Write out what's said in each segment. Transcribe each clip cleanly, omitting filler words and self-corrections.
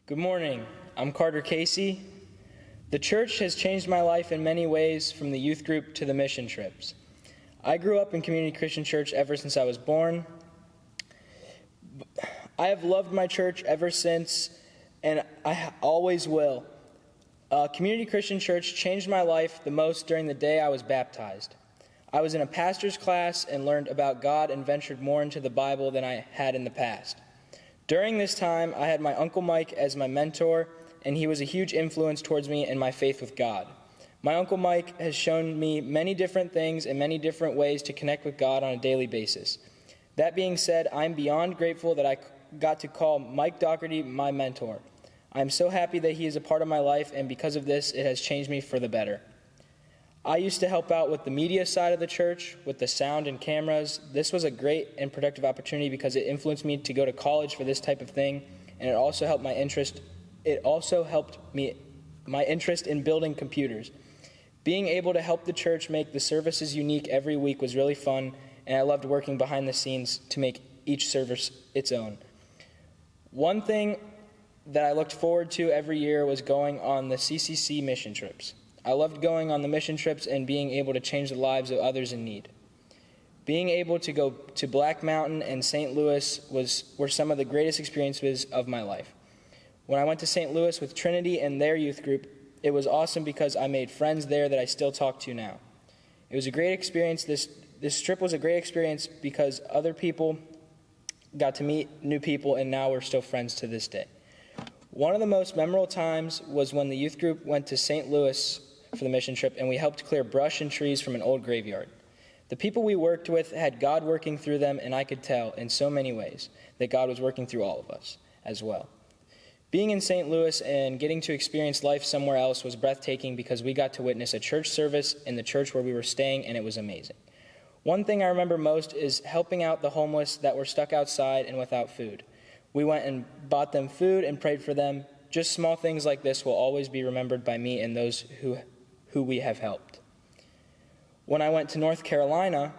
Good morning. I'm Carter Casey. The church has changed my life in many ways, from the youth group to the mission trips. I grew up in Community Christian Church ever since I was born. I have loved my church ever since, and I always will. Community Christian Church changed my life the most during the day I was baptized. I was in a pastor's class and learned about God and ventured more into the Bible than I had in the past. During this time, I had my Uncle Mike as my mentor, and he was a huge influence towards me in my faith with God. My Uncle Mike has shown me many different things and many different ways to connect with God on a daily basis. That being said, I'm beyond grateful that I got to call Mike Doherty my mentor. I'm so happy that he is a part of my life, and because of this, it has changed me for the better. I used to help out with the media side of the church, with the sound and cameras. This was a great and productive opportunity because it influenced me to go to college for this type of thing, and it also helped my interest in building computers. Being able to help the church make the services unique every week was really fun, and I loved working behind the scenes to make each service its own. One thing that I looked forward to every year was going on the CCC mission trips. I loved going on the mission trips and being able to change the lives of others in need. Being able to go to Black Mountain and St. Louis were some of the greatest experiences of my life. When I went to St. Louis with Trinity and their youth group, it was awesome because I made friends there that I still talk to now. It was a great experience. This trip was a great experience because other people got to meet new people, and now we're still friends to this day. One of the most memorable times was when the youth group went to St. Louis for the mission trip, and we helped clear brush and trees from an old graveyard. The people we worked with had God working through them, and I could tell in so many ways that God was working through all of us as well. Being in St. Louis and getting to experience life somewhere else was breathtaking because we got to witness a church service in the church where we were staying, and it was amazing. One thing I remember most is helping out the homeless that were stuck outside and without food. We went and bought them food and prayed for them. Just small things like this will always be remembered by me and those who we have helped. When I went to North Carolina,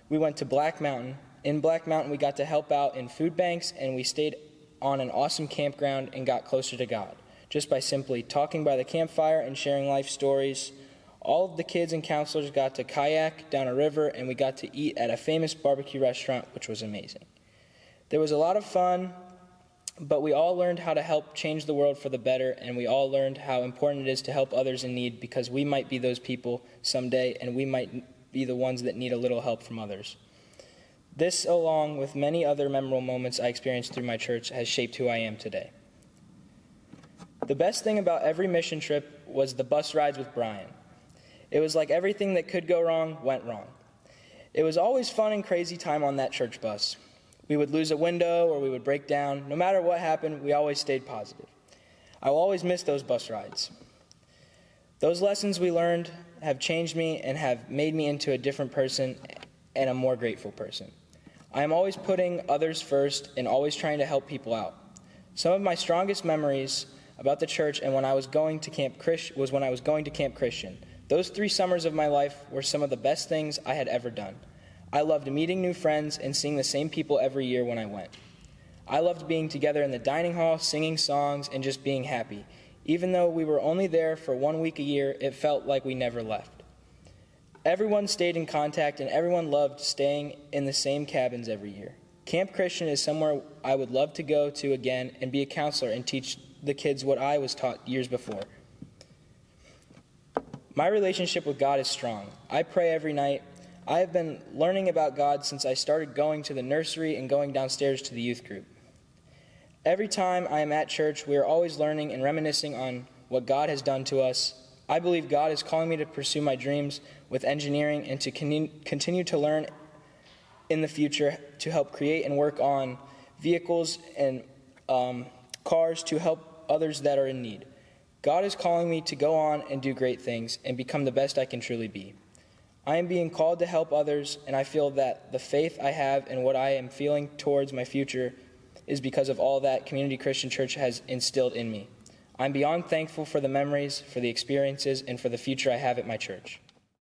we went to Black Mountain. In Black Mountain, we got to help out in food banks, and we stayed on an awesome campground and got closer to God, just by simply talking by the campfire and sharing life stories. All of the kids and counselors got to kayak down a river, and we got to eat at a famous barbecue restaurant, which was amazing. There was a lot of fun, but we all learned how to help change the world for the better, and we all learned how important it is to help others in need, because we might be those people someday, and we might be the ones that need a little help from others. This, along with many other memorable moments I experienced through my church, has shaped who I am today. The best thing about every mission trip was the bus rides with Brian. It was like everything that could go wrong went wrong. It was always fun and crazy time on that church bus. We would lose a window or we would break down. No matter what happened, we always stayed positive. I will always miss those bus rides. Those lessons we learned have changed me and have made me into a different person and a more grateful person. I am always putting others first and always trying to help people out. Some of my strongest memories about the church and when I was going to Camp Christian. Those 3 summers of my life were some of the best things I had ever done. I loved meeting new friends and seeing the same people every year when I went. I loved being together in the dining hall, singing songs, and just being happy. Even though we were only there for 1 week a year, it felt like we never left. Everyone stayed in contact, and everyone loved staying in the same cabins every year. Camp Christian is somewhere I would love to go to again and be a counselor and teach the kids what I was taught years before. My relationship with God is strong. I pray every night. I have been learning about God since I started going to the nursery and going downstairs to the youth group. Every time I am at church, we are always learning and reminiscing on what God has done to us. I believe God is calling me to pursue my dreams with engineering and to continue to learn in the future to help create and work on vehicles and cars to help others that are in need. God is calling me to go on and do great things and become the best I can truly be. I am being called to help others, and I feel that the faith I have and what I am feeling towards my future is because of all that Community Christian Church has instilled in me. I'm beyond thankful for the memories, for the experiences, and for the future I have at my church.